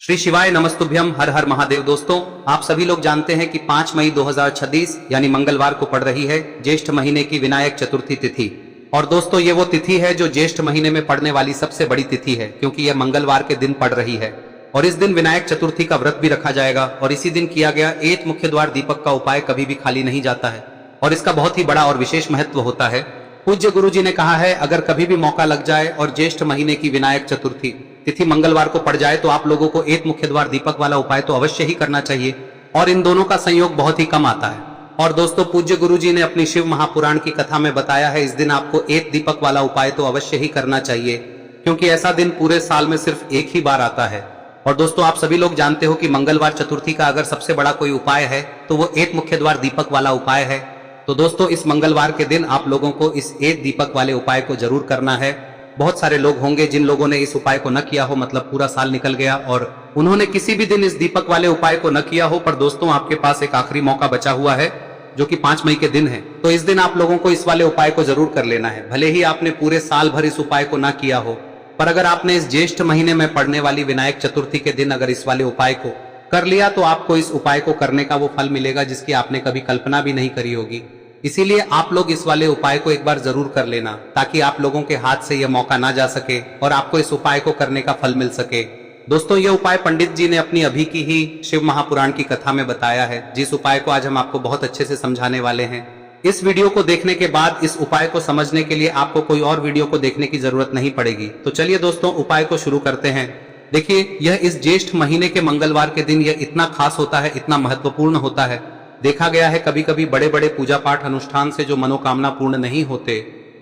श्री शिवाय नमस्तुभ्यम, हर हर महादेव। दोस्तों, आप सभी लोग जानते हैं कि 5 मई 2026 यानी मंगलवार को पड़ रही है ज्येष्ठ महीने की विनायक चतुर्थी तिथि। और दोस्तों, ये वो तिथि है जो ज्येष्ठ महीने में पड़ने वाली सबसे बड़ी तिथि है, क्योंकि यह मंगलवार के दिन पड़ रही है। और इस दिन विनायक चतुर्थी का व्रत भी रखा जाएगा और इसी दिन किया गया एक मुख्य द्वार दीपक का उपाय कभी भी खाली नहीं जाता है और इसका बहुत ही बड़ा और विशेष महत्व होता है। पूज्य गुरु जी ने कहा है, अगर कभी भी मौका लग जाए और ज्येष्ठ महीने की विनायक चतुर्थी तिथि मंगलवार को पड़ जाए तो आप लोगों को एक मुख्य द्वार दीपक वाला उपाय तो अवश्य ही करना चाहिए और इन दोनों का संयोग बहुत ही कम आता है। और दोस्तों, पूज्य गुरु जी ने अपनी शिव महापुराण की कथा में बताया है, इस दिन आपको एक दीपक वाला उपाय तो अवश्य ही करना चाहिए, क्योंकि ऐसा दिन पूरे साल में सिर्फ एक ही बार आता है। और दोस्तों, आप सभी लोग जानते हो कि मंगलवार चतुर्थी का अगर सबसे बड़ा कोई उपाय है तो वो एक मुख्य द्वार दीपक वाला उपाय है। तो दोस्तों, इस मंगलवार के दिन आप लोगों को इस एक दीपक वाले उपाय को जरूर करना है। बहुत सारे लोग होंगे जिन लोगों ने इस उपाय को न किया हो, मतलब पूरा साल निकल गया और उन्होंने किसी भी दिन इस दीपक वाले उपाय को न किया हो। पर दोस्तों, आपके पास एक आखिरी मौका बचा हुआ है जो कि 5 मई के दिन है। तो इस दिन आप लोगों को इस वाले उपाय को जरूर कर लेना है। भले ही आपने पूरे साल भर इस उपाय को ना किया हो, पर अगर आपने इस ज्येष्ठ महीने में पड़ने वाली विनायक चतुर्थी के दिन अगर इस वाले उपाय को कर लिया तो आपको इस उपाय को करने का वो फल मिलेगा जिसकी आपने कभी कल्पना भी नहीं करी होगी। इसीलिए आप लोग इस वाले उपाय को एक बार जरूर कर लेना, ताकि आप लोगों के हाथ से यह मौका ना जा सके और आपको इस उपाय को करने का फल मिल सके। दोस्तों, यह उपाय पंडित जी ने अपनी अभी की ही शिव महापुराण की कथा में बताया है, जिस उपाय को आज हम आपको बहुत अच्छे से समझाने वाले हैं। इस वीडियो को देखने के बाद इस उपाय को समझने के लिए आपको कोई और वीडियो को देखने की जरूरत नहीं पड़ेगी। तो चलिए दोस्तों, उपाय को शुरू करते हैं। देखिए, यह इस ज्येष्ठ महीने के मंगलवार के दिन यह इतना खास होता है, इतना महत्वपूर्ण होता है। देखा गया है कभी कभी बड़े बड़े पूजा पाठ अनुष्ठान से जो मनोकामना पूर्ण नहीं होते,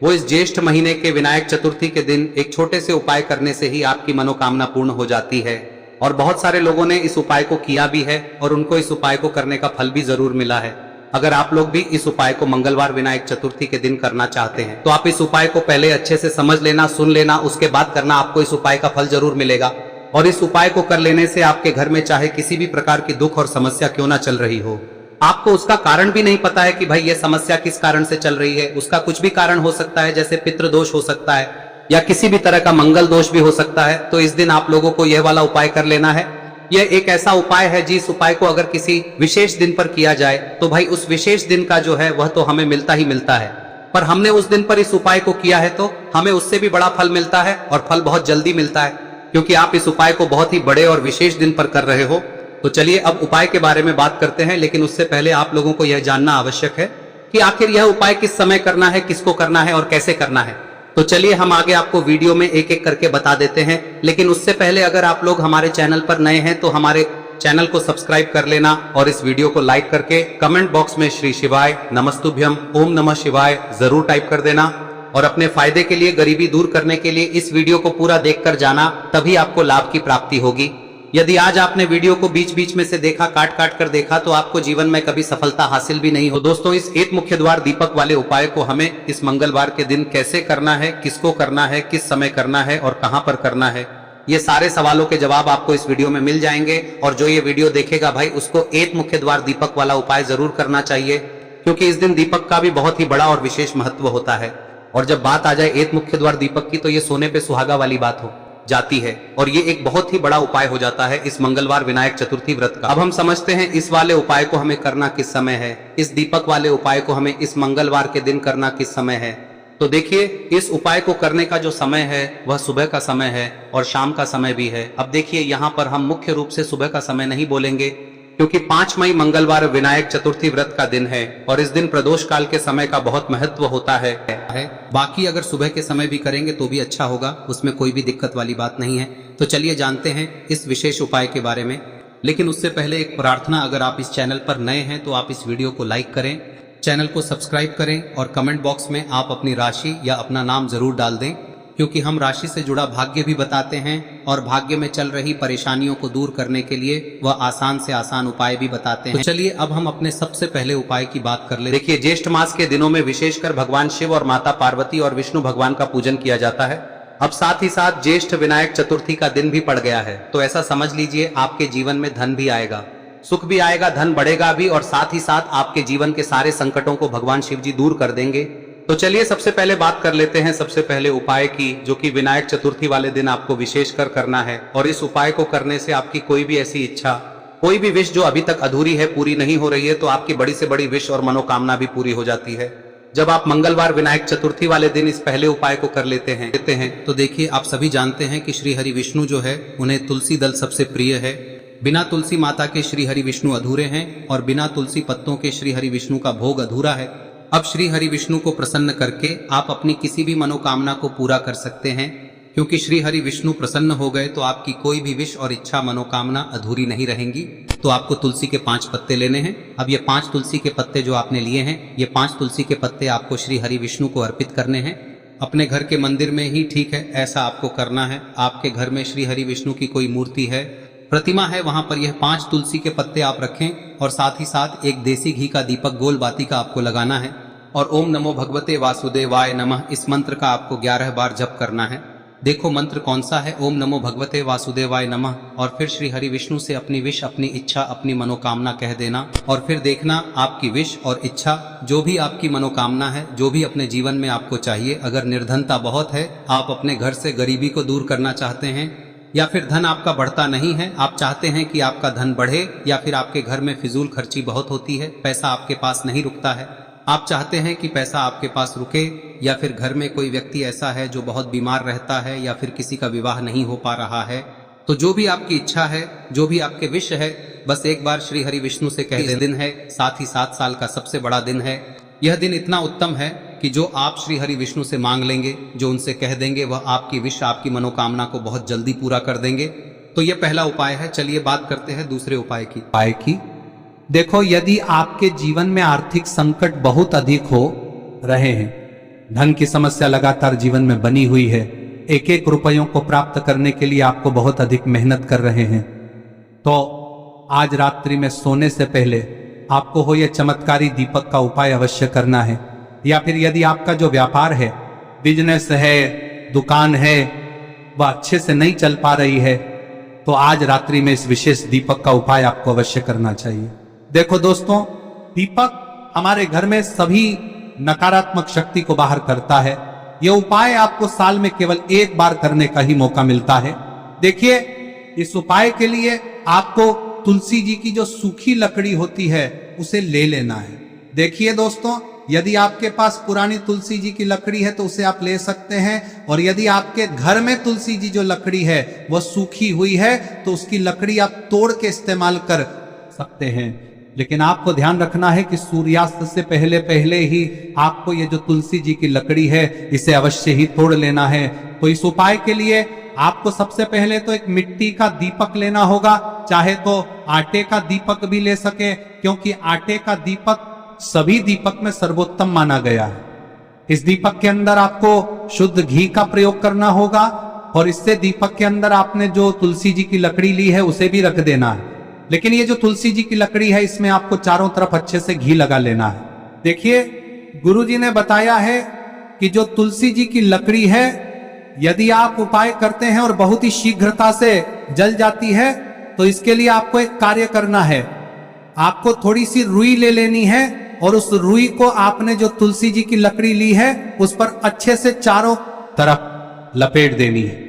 वो इस ज्येष्ठ महीने के विनायक चतुर्थी के दिन एक छोटे से उपाय करने से ही आपकी मनोकामना पूर्ण हो जाती है। और बहुत सारे लोगों ने इस उपाय को किया भी है और उनको इस उपाय को करने का फल भी जरूर मिला है। अगर आप लोग भी इस उपाय को मंगलवार विनायक चतुर्थी के दिन करना चाहते हैं तो आप इस उपाय को पहले अच्छे से समझ लेना, सुन लेना, उसके बाद करना। आपको इस उपाय का फल जरूर मिलेगा। और इस उपाय को कर लेने से आपके घर में चाहे किसी भी प्रकार की दुख और समस्या क्यों ना चल रही हो, आपको उसका कारण भी नहीं पता है कि भाई ये समस्या किस कारण से चल रही है, उसका कुछ भी कारण हो सकता है, जैसे पितृ दोष हो सकता है या किसी भी तरह का मंगल दोष भी हो सकता है। तो इस दिन आप लोगों को यह वाला उपाय कर लेना है। यह एक ऐसा उपाय है जिस उपाय को अगर किसी विशेष दिन पर किया जाए तो भाई उस विशेष दिन का जो है वह तो हमें मिलता ही मिलता है, पर हमने उस दिन पर इस उपाय को किया है तो हमें उससे भी बड़ा फल मिलता है और फल बहुत जल्दी मिलता है, क्योंकि आप इस उपाय को बहुत ही बड़े और विशेष दिन पर कर रहे हो। तो चलिए अब उपाय के बारे में बात करते हैं, लेकिन उससे पहले आप लोगों को यह जानना आवश्यक है कि आखिर यह उपाय किस समय करना है, किसको करना है और कैसे करना है। तो चलिए हम आगे आपको वीडियो में एक एक करके बता देते हैं, लेकिन उससे पहले अगर आप लोग हमारे चैनल पर नए हैं तो हमारे चैनल को सब्सक्राइब कर लेना और इस वीडियो को लाइक करके कमेंट बॉक्स में श्री शिवाय नमस्तुभ्यम ओम नमः शिवाय जरूर टाइप कर देना। और अपने फायदे के लिए, गरीबी दूर करने के लिए इस वीडियो को पूरा देखकर जाना, तभी आपको लाभ की प्राप्ति होगी। यदि आज आपने वीडियो को बीच बीच में से देखा, काट काट कर देखा, तो आपको जीवन में कभी सफलता हासिल भी नहीं हो। दोस्तों, इस एक मुख्य द्वार दीपक वाले उपाय को हमें इस मंगलवार के दिन कैसे करना है, किसको करना है, किस समय करना है और कहां पर करना है, ये सारे सवालों के जवाब आपको इस वीडियो में मिल जाएंगे। और जो ये वीडियो देखेगा भाई, उसको एक मुख्य द्वार दीपक वाला उपाय जरूर करना चाहिए, क्योंकि इस दिन दीपक का भी बहुत ही बड़ा और विशेष महत्व होता है। और जब बात आ जाए एक मुख्य द्वार दीपक की, तो ये सोने पे सुहागा वाली बात हो जाती है और ये एक बहुत ही बड़ा उपाय हो जाता है इस मंगलवार विनायक चतुर्थी व्रत का। अब हम समझते हैं इस वाले उपाय को हमें करना किस समय है, इस दीपक वाले उपाय को हमें इस मंगलवार के दिन करना किस समय है। तो देखिए, इस उपाय को करने का जो समय है वह सुबह का समय है और शाम का समय भी है। अब देखिए, यहाँ पर हम मुख्य रूप से सुबह का समय नहीं बोलेंगे, क्योंकि 5 मई मंगलवार विनायक चतुर्थी व्रत का दिन है और इस दिन प्रदोष काल के समय का बहुत महत्व होता है। बाकी अगर सुबह के समय भी करेंगे तो भी अच्छा होगा, उसमें कोई भी दिक्कत वाली बात नहीं है। तो चलिए जानते हैं इस विशेष उपाय के बारे में। लेकिन उससे पहले एक प्रार्थना, अगर आप इस चैनल पर नए हैं तो आप इस वीडियो को लाइक करें, चैनल को सब्सक्राइब करें और कमेंट बॉक्स में आप अपनी राशि या अपना नाम जरूर डाल दें, क्योंकि हम राशि से जुड़ा भाग्य भी बताते हैं और भाग्य में चल रही परेशानियों को दूर करने के लिए वह आसान से आसान उपाय भी बताते हैं। तो चलिए अब हम अपने सबसे पहले उपाय की बात कर ले। देखिए, ज्येष्ठ मास के दिनों में विशेषकर भगवान शिव और माता पार्वती और विष्णु भगवान का पूजन किया जाता है। अब साथ ही साथ ज्येष्ठ विनायक चतुर्थी का दिन भी पड़ गया है, तो ऐसा समझ लीजिए आपके जीवन में धन भी आएगा, सुख भी आएगा, धन बढ़ेगा भी और साथ ही साथ आपके जीवन के सारे संकटों को भगवान शिव जी दूर कर देंगे। तो चलिए सबसे पहले बात कर लेते हैं सबसे पहले उपाय की, जो कि विनायक चतुर्थी वाले दिन आपको विशेषकर करना है। और इस उपाय को करने से आपकी कोई भी ऐसी इच्छा, कोई भी विश जो अभी तक अधूरी है, पूरी नहीं हो रही है, तो आपकी बड़ी से बड़ी विश और मनोकामना भी पूरी हो जाती है जब आप मंगलवार विनायक चतुर्थी वाले दिन इस पहले उपाय को कर लेते हैं। तो देखिए, आप सभी जानते हैं कि श्री हरि विष्णु जो है, उन्हें तुलसी दल सबसे प्रिय है। बिना तुलसी माता के श्री हरि विष्णु अधूरे हैं और बिना तुलसी पत्तों के श्री हरि विष्णु का भोग अधूरा है। अब श्री हरि विष्णु को प्रसन्न करके आप अपनी किसी भी मनोकामना को पूरा कर सकते हैं, क्योंकि श्री हरि विष्णु प्रसन्न हो गए तो आपकी कोई भी विश और इच्छा मनोकामना अधूरी नहीं रहेंगी। तो आपको तुलसी के 5 पत्ते लेने हैं। अब ये 5 तुलसी के पत्ते जो आपने लिए हैं, ये 5 तुलसी के पत्ते आपको श्री हरि विष्णु को अर्पित करने हैं। अपने घर के मंदिर में ही ठीक है, ऐसा आपको करना है। आपके घर में श्री हरि विष्णु की कोई मूर्ति है, प्रतिमा है, वहां पर यह 5 तुलसी के पत्ते आप रखें और साथ ही साथ एक देसी घी का दीपक गोल बाती का आपको लगाना है और ओम नमो भगवते वासुदेवाय नमः इस मंत्र का आपको 11 बार जप करना है। देखो मंत्र कौन सा है, ओम नमो भगवते वासुदेवाय नमः, और फिर श्री हरि विष्णु से अपनी विश, अपनी इच्छा, अपनी मनोकामना कह देना और फिर देखना आपकी विश और इच्छा, जो भी आपकी मनोकामना है, जो भी अपने जीवन में आपको चाहिए। अगर निर्धनता बहुत है, आप अपने घर से गरीबी को दूर करना चाहते हैं, या फिर धन आपका बढ़ता नहीं है, आप चाहते हैं कि आपका धन बढ़े, या फिर आपके घर में फिजूल खर्ची बहुत होती है, पैसा आपके पास नहीं रुकता है, आप चाहते हैं कि पैसा आपके पास रुके, या फिर घर में कोई व्यक्ति ऐसा है जो बहुत बीमार रहता है, या फिर किसी का विवाह नहीं हो पा रहा है, तो जो भी आपकी इच्छा है, जो भी आपके विश है, बस एक बार श्री हरि विष्णु से कह दें। दिन है, साथ ही 7 साल का सबसे बड़ा दिन है। यह दिन इतना उत्तम है कि जो आप श्री हरि विष्णु से मांग लेंगे, जो उनसे कह देंगे, वह आपकी विश, आपकी मनोकामना को बहुत जल्दी पूरा कर देंगे। तो यह पहला उपाय है। चलिए बात करते हैं दूसरे उपाय की। देखो, यदि आपके जीवन में आर्थिक संकट बहुत अधिक हो रहे हैं, धन की समस्या लगातार जीवन में बनी हुई है, एक एक रुपयों को प्राप्त करने के लिए आपको बहुत अधिक मेहनत कर रहे हैं, तो आज रात्रि में सोने से पहले आपको हो यह चमत्कारी दीपक का उपाय अवश्य करना है। या फिर यदि आपका जो व्यापार है, बिजनेस है, दुकान है, वह अच्छे से नहीं चल पा रही है, तो आज रात्रि में इस विशेष दीपक का उपाय आपको अवश्य करना चाहिए। देखो दोस्तों, दीपक हमारे घर में सभी नकारात्मक शक्ति को बाहर करता है। यह उपाय आपको साल में केवल एक बार करने का ही मौका मिलता है। देखिए, इस उपाय के लिए आपको तुलसी जी की जो सूखी लकड़ी होती है उसे ले लेना है। देखिए दोस्तों, यदि आपके पास पुरानी तुलसी जी की लकड़ी है तो उसे आप ले सकते हैं, और यदि आपके घर में तुलसी जी जो लकड़ी है वह सूखी हुई है तो उसकी लकड़ी आप तोड़ के इस्तेमाल कर सकते हैं। लेकिन आपको ध्यान रखना है कि सूर्यास्त से पहले पहले ही आपको ये जो तुलसी जी की लकड़ी है इसे अवश्य ही तोड़ लेना है। तो इस उपाय के लिए आपको सबसे पहले तो एक मिट्टी का दीपक लेना होगा, चाहे तो आटे का दीपक भी ले सके, क्योंकि आटे का दीपक सभी दीपक में सर्वोत्तम माना गया है। इस दीपक के अंदर आपको शुद्ध घी का प्रयोग करना होगा, और इससे दीपक के अंदर आपने जो तुलसी जी की लकड़ी ली है उसे भी रख देना है। लेकिन ये जो तुलसी जी की लकड़ी है, इसमें आपको चारों तरफ अच्छे से घी लगा लेना है। देखिए, गुरुजी ने बताया है कि जो तुलसी जी की लकड़ी है, यदि आप उपाय करते हैं और बहुत ही शीघ्रता से जल जाती है, तो इसके लिए आपको एक कार्य करना है। आपको थोड़ी सी रुई ले लेनी है और उस रुई को आपने जो तुलसी जी की लकड़ी ली है उस पर अच्छे से चारों तरफ लपेट देनी है।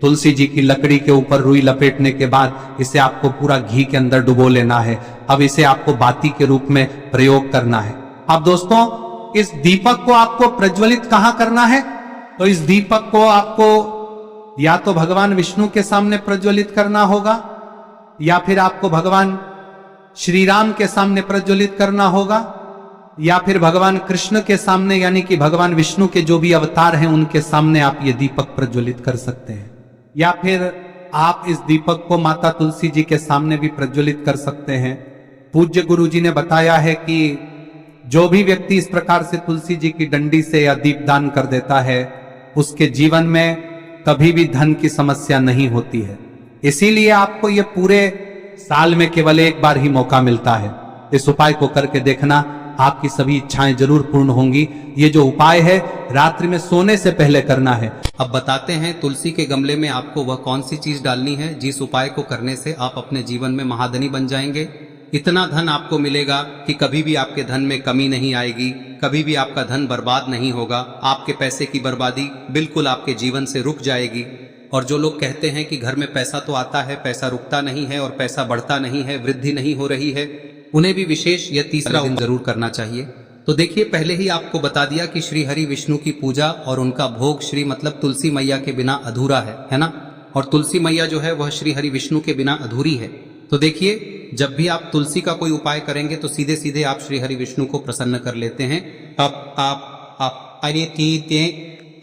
तुलसी जी की लकड़ी के ऊपर रुई लपेटने के बाद इसे आपको पूरा घी के अंदर डुबो लेना है। अब इसे आपको बाती के रूप में प्रयोग करना है। अब दोस्तों, इस दीपक को आपको प्रज्वलित कहां करना है? तो इस दीपक को आपको या तो भगवान विष्णु के सामने प्रज्वलित करना होगा, या फिर आपको भगवान श्री राम के सामने प्रज्वलित करना होगा, या फिर भगवान कृष्ण के सामने, यानी कि भगवान विष्णु के जो भी अवतार हैं उनके सामने आप ये दीपक प्रज्वलित कर सकते हैं। या फिर आप इस दीपक को माता तुलसी जी के सामने भी प्रज्वलित कर सकते हैं। पूज्य गुरु जी ने बताया है कि जो भी व्यक्ति इस प्रकार से तुलसी जी की डंडी से या दीपदान कर देता है, उसके जीवन में कभी भी धन की समस्या नहीं होती है। इसीलिए आपको ये पूरे साल में केवल एक बार ही मौका मिलता है। इस उपाय को करके देखना, आपकी सभी इच्छाएं जरूर पूर्ण होंगी। ये जो उपाय है रात्रि में सोने से पहले करना है। अब बताते हैं तुलसी के गमले में आपको वह कौन सी चीज डालनी है जिस उपाय को करने से आप अपने जीवन में महाधनी बन जाएंगे। इतना धन आपको मिलेगा कि कभी भी आपके धन में कमी नहीं आएगी, कभी भी आपका धन बर्बाद नहीं होगा। आपके पैसे की बर्बादी बिल्कुल आपके जीवन से रुक जाएगी। और जो लोग कहते हैं कि घर में पैसा तो आता है, पैसा रुकता नहीं है और पैसा बढ़ता नहीं है, वृद्धि नहीं हो रही है, उन्हें भी विशेष यह तीसरा दिन जरूर करना चाहिए। तो देखिए, पहले ही आपको बता दिया कि श्री हरि विष्णु की पूजा और उनका भोग श्री मतलब तुलसी मैया के बिना अधूरा है ना। और तुलसी मैया जो है वह श्री हरि विष्णु के बिना अधूरी है। तो देखिए, जब भी आप तुलसी का कोई उपाय करेंगे तो सीधे सीधे आप श्री हरि विष्णु को प्रसन्न कर लेते हैं।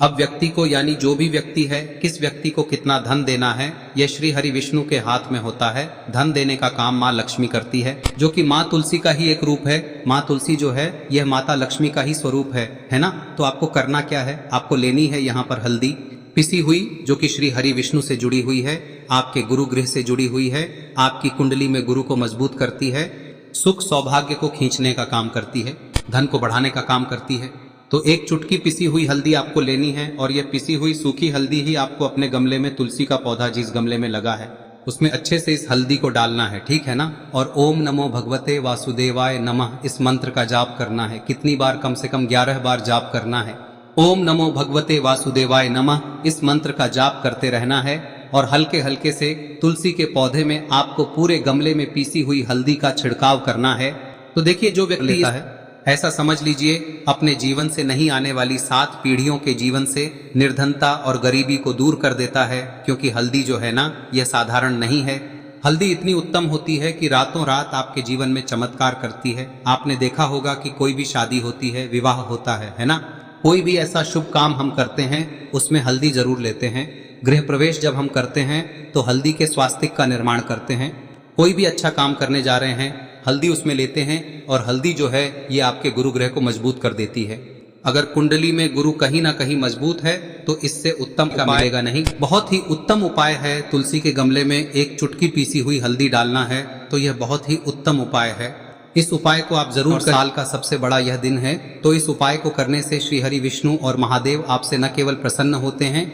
अब व्यक्ति को, यानी जो भी व्यक्ति है, किस व्यक्ति को कितना धन देना है, यह श्री हरि विष्णु के हाथ में होता है। धन देने का काम माँ लक्ष्मी करती है, जो कि माँ तुलसी का ही एक रूप है। माँ तुलसी जो है यह माता लक्ष्मी का ही स्वरूप है ना। तो आपको करना क्या है, आपको लेनी है यहाँ पर हल्दी पिसी हुई, जो कि श्री हरि विष्णु से जुड़ी हुई है, आपके गुरु गृह से जुड़ी हुई है, आपकी कुंडली में गुरु को मजबूत करती है, सुख सौभाग्य को खींचने का काम करती है, धन को बढ़ाने का काम करती है। तो एक चुटकी पिसी हुई हल्दी आपको लेनी है और यह पिसी हुई सूखी हल्दी ही आपको अपने गमले में, तुलसी का पौधा जिस गमले में लगा है उसमें अच्छे से इस हल्दी को डालना है, ठीक है ना। और ओम नमो भगवते वासुदेवाय नमः इस मंत्र का जाप करना है। कितनी बार? कम से कम 11 बार जाप करना है। ओम नमो भगवते वासुदेवाय नमः इस मंत्र का जाप करते रहना है और हल्के हल्के से तुलसी के पौधे में आपको पूरे गमले में पीसी हुई हल्दी का छिड़काव करना है। तो देखिए, जो व्यक्ति लेता है, ऐसा समझ लीजिए अपने जीवन से नहीं आने वाली 7 पीढ़ियों के जीवन से निर्धनता और गरीबी को दूर कर देता है। क्योंकि हल्दी जो है ना, यह साधारण नहीं है। हल्दी इतनी उत्तम होती है कि रातों रात आपके जीवन में चमत्कार करती है। आपने देखा होगा कि कोई भी शादी होती है, विवाह होता है ना, कोई भी ऐसा शुभ काम हम करते हैं उसमें हल्दी जरूर लेते हैं। गृह प्रवेश जब हम करते हैं तो हल्दी के स्वास्तिक का निर्माण करते हैं। कोई भी अच्छा काम करने जा रहे हैं, हल्दी उसमें लेते हैं और हल्दी जो है ये आपके गुरु ग्रह को मजबूत कर देती है। अगर कुंडली में गुरु कहीं ना कहीं मजबूत है तो इससे उत्तम का मिलेगा नहीं। बहुत ही उत्तम उपाय है, तुलसी के गमले में एक चुटकी पीसी हुई हल्दी डालना है, तो यह बहुत ही उत्तम उपाय है। इस उपाय को आप जरूर करें। साल का सबसे बड़ा यह दिन है, तो इस उपाय को करने से श्री हरि विष्णु और महादेव आपसे न केवल प्रसन्न होते हैं,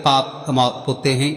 पाप होते हैं,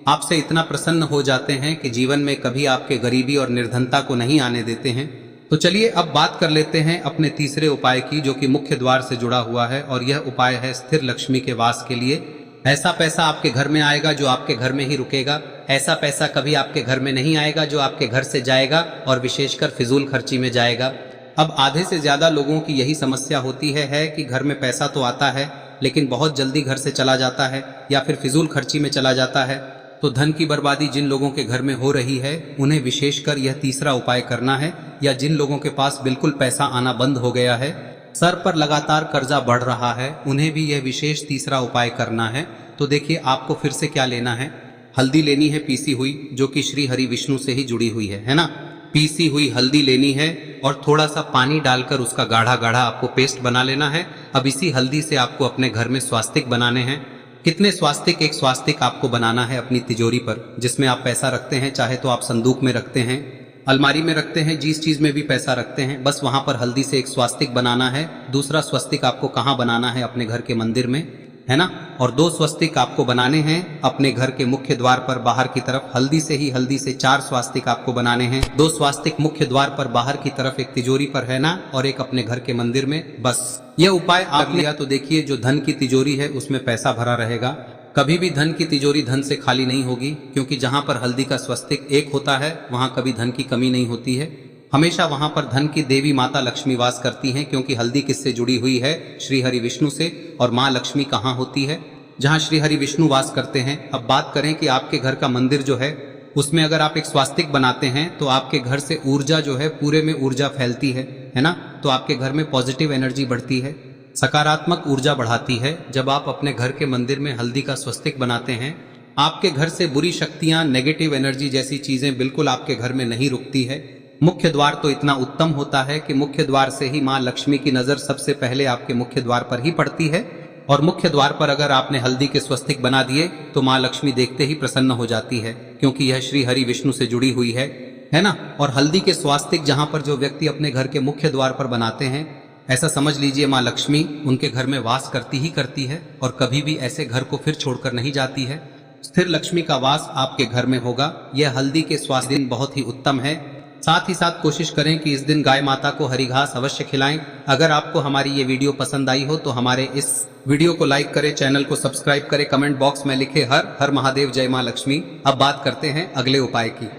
आपसे इतना प्रसन्न हो जाते हैं कि जीवन में कभी आपके गरीबी और निर्धनता को नहीं आने देते हैं। तो चलिए अब बात कर लेते हैं अपने तीसरे उपाय की, जो कि मुख्य द्वार से जुड़ा हुआ है। और यह उपाय है स्थिर लक्ष्मी के वास के लिए। ऐसा पैसा आपके घर में आएगा जो आपके घर में ही रुकेगा। ऐसा पैसा कभी आपके घर में नहीं आएगा जो आपके घर से जाएगा और विशेषकर फिजूल खर्ची में जाएगा। अब आधे से ज्यादा लोगों की यही समस्या होती है कि घर में पैसा तो आता है लेकिन बहुत जल्दी घर से चला जाता है या फिर फिजूल खर्ची में चला जाता है। तो धन की बर्बादी जिन लोगों के घर में हो रही है उन्हें विशेषकर यह तीसरा उपाय करना है। या जिन लोगों के पास बिल्कुल पैसा आना बंद हो गया है, सर पर लगातार कर्जा बढ़ रहा है, उन्हें भी यह विशेष तीसरा उपाय करना है। तो देखिए, आपको फिर से क्या लेना है, हल्दी लेनी है पीसी हुई, जो कि श्री हरि विष्णु से ही जुड़ी हुई है ना। पीसी हुई हल्दी लेनी है और थोड़ा सा पानी डालकर उसका गाढ़ा गाढ़ा आपको पेस्ट बना लेना है। अब इसी हल्दी से आपको अपने घर में स्वास्तिक बनाने हैं। कितने स्वास्तिक? एक स्वास्तिक आपको बनाना है अपनी तिजोरी पर, जिसमें आप पैसा रखते हैं। चाहे तो आप संदूक में रखते हैं, अलमारी में रखते हैं, जिस चीज में भी पैसा रखते हैं, बस वहां पर हल्दी से एक स्वास्तिक बनाना है। दूसरा स्वस्तिक आपको कहाँ बनाना है? अपने घर के मंदिर में, है ना। और 2 स्वस्तिक आपको बनाने हैं अपने घर के मुख्य द्वार पर बाहर की तरफ। हल्दी से 4 स्वास्तिक आपको बनाने हैं। 2 स्वास्तिक मुख्य द्वार पर बाहर की तरफ, एक तिजोरी पर, है ना, और एक अपने घर के मंदिर में। बस यह उपाय आप लिया तो देखिए, जो धन की तिजोरी है उसमें पैसा भरा रहेगा। कभी भी धन की तिजोरी धन से खाली नहीं होगी, क्योंकि जहां पर हल्दी का स्वस्तिक एक होता है वहां कभी धन की कमी नहीं होती है। हमेशा वहां पर धन की देवी माता लक्ष्मी वास करती हैं, क्योंकि हल्दी किससे जुड़ी हुई है? श्री हरि विष्णु से। और माँ लक्ष्मी कहाँ होती है? जहाँ श्री हरि विष्णु वास करते हैं। अब बात करें कि आपके घर का मंदिर जो है उसमें अगर आप एक स्वास्तिक बनाते हैं तो आपके घर से ऊर्जा जो है, पूरे में ऊर्जा फैलती है ना। तो आपके घर में पॉजिटिव एनर्जी बढ़ती है, सकारात्मक ऊर्जा बढ़ाती है। जब आप अपने घर के मंदिर में हल्दी का स्वस्तिक बनाते हैं, आपके घर से बुरी शक्तियां, नेगेटिव एनर्जी जैसी चीजें बिल्कुल आपके घर में नहीं रुकती है। मुख्य द्वार तो इतना उत्तम होता है कि मुख्य द्वार से ही माँ लक्ष्मी की नजर सबसे पहले आपके मुख्य द्वार पर ही पड़ती है। और मुख्य द्वार पर अगर आपने हल्दी के स्वस्तिक बना दिए तो माँ लक्ष्मी देखते ही प्रसन्न हो जाती है, क्योंकि यह श्री हरि विष्णु से जुड़ी हुई है ना। और हल्दी के स्वास्तिक जहां पर जो व्यक्ति अपने घर के मुख्य द्वार पर बनाते हैं, ऐसा समझ लीजिए माँ लक्ष्मी उनके घर में वास करती ही करती है और कभी भी ऐसे घर को फिर छोड़कर नहीं जाती है। स्थिर लक्ष्मी का वास आपके घर में होगा। यह हल्दी के स्वास्थ्य दिन बहुत ही उत्तम है। साथ ही साथ कोशिश करें कि इस दिन गाय माता को हरी घास अवश्य खिलाएं। अगर आपको हमारी ये वीडियो पसंद आई हो तो हमारे इस वीडियो को लाइक करें, चैनल को सब्सक्राइब करें, कमेंट बॉक्स में लिखे हर हर महादेव, जय मां लक्ष्मी। अब बात करते हैं अगले उपाय की।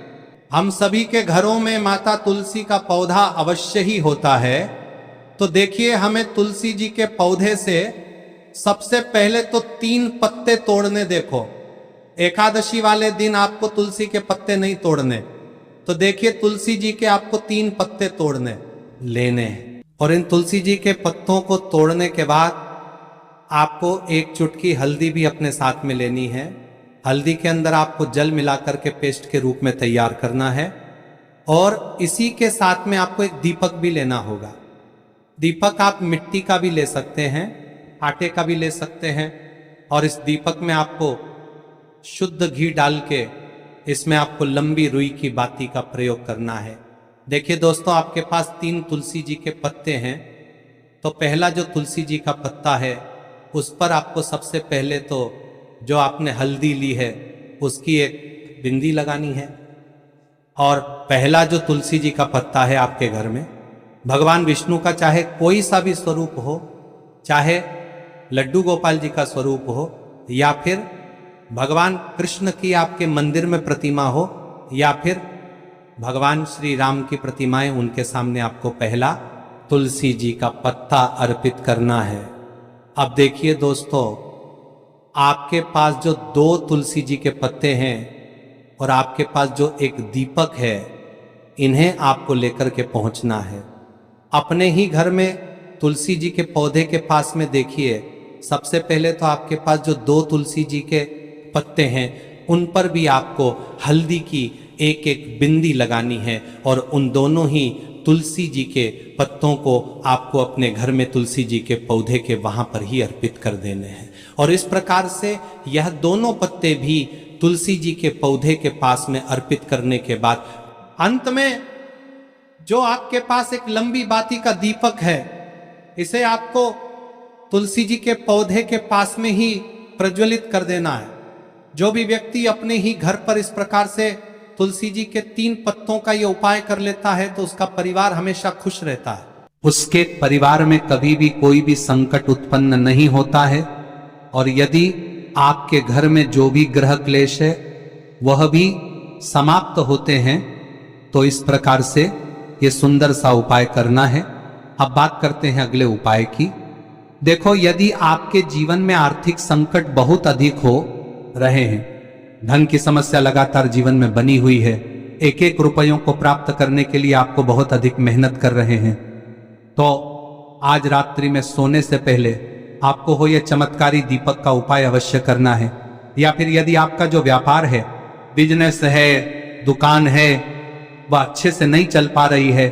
हम सभी के घरों में माता तुलसी का पौधा अवश्य ही होता है। तो देखिए, हमें तुलसी जी के पौधे से सबसे पहले तो 3 पत्ते तोड़ने। देखो, एकादशी वाले दिन आपको तुलसी के पत्ते नहीं तोड़ने, तो देखिए तुलसी जी के आपको 3 पत्ते तोड़ने लेने हैं। और इन तुलसी जी के पत्तों को तोड़ने के बाद आपको 1 चुटकी हल्दी भी अपने साथ में लेनी है। हल्दी के अंदर आपको जल मिलाकर के पेस्ट के रूप में तैयार करना है। और इसी के साथ में आपको एक दीपक भी लेना होगा। दीपक आप मिट्टी का भी ले सकते हैं, आटे का भी ले सकते हैं। और इस दीपक में आपको शुद्ध घी डाल के इसमें आपको लंबी रुई की बाती का प्रयोग करना है। देखिए दोस्तों, आपके पास 3 तुलसी जी के पत्ते हैं। तो पहला जो तुलसी जी का पत्ता है उस पर आपको सबसे पहले तो जो आपने हल्दी ली है उसकी एक बिंदी लगानी है। और पहला जो तुलसी जी का पत्ता है आपके घर में, भगवान विष्णु का चाहे कोई सा भी स्वरूप हो, चाहे लड्डू गोपाल जी का स्वरूप हो, या फिर भगवान कृष्ण की आपके मंदिर में प्रतिमा हो, या फिर भगवान श्री राम की प्रतिमाएं, उनके सामने आपको पहला तुलसी जी का पत्ता अर्पित करना है। अब देखिए दोस्तों, आपके पास जो 2 तुलसी जी के पत्ते हैं और आपके पास जो एक दीपक है, इन्हें आपको लेकर के पहुंचना है। अपने ही घर में तुलसी जी के पौधे के पास में देखिए, सबसे पहले तो आपके पास जो 2 तुलसी जी के पत्ते हैं उन पर भी आपको हल्दी की एक एक बिंदी लगानी है। और उन दोनों ही तुलसी जी के पत्तों को आपको अपने घर में तुलसी जी के पौधे के वहां पर ही अर्पित कर देने हैं। और इस प्रकार से यह दोनों पत्ते भी तुलसी जी के पौधे के पास में अर्पित करने के बाद अंत में जो आपके पास एक लंबी बाती का दीपक है, इसे आपको तुलसी जी के पौधे के पास में ही प्रज्वलित कर देना है। जो भी व्यक्ति अपने ही घर पर इस प्रकार से तुलसी जी के 3 पत्तों का ये उपाय कर लेता है तो उसका परिवार हमेशा खुश रहता है। उसके परिवार में कभी भी कोई भी संकट उत्पन्न नहीं होता है। और यदि आपके घर में जो भी ग्रह क्लेश है वह भी समाप्त होते हैं। तो इस प्रकार से ये सुंदर सा उपाय करना है। अब बात करते हैं अगले उपाय की। देखो, यदि आपके जीवन में आर्थिक संकट बहुत अधिक हो रहे हैं, धन की समस्या लगातार जीवन में बनी हुई है, एक एक रुपयों को प्राप्त करने के लिए आपको बहुत अधिक मेहनत कर रहे हैं, तो आज रात्रि में सोने से पहले आपको हो यह चमत्कारी दीपक का उपाय अवश्य करना है। या फिर यदि आपका जो व्यापार है, बिजनेस है, दुकान है, वह अच्छे से नहीं चल पा रही है,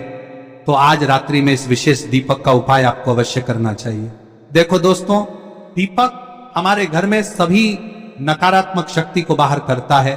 तो आज रात्रि में इस विशेष दीपक का उपाय आपको अवश्य करना चाहिए। देखो दोस्तों, दीपक हमारे घर में सभी नकारात्मक शक्ति को बाहर करता है।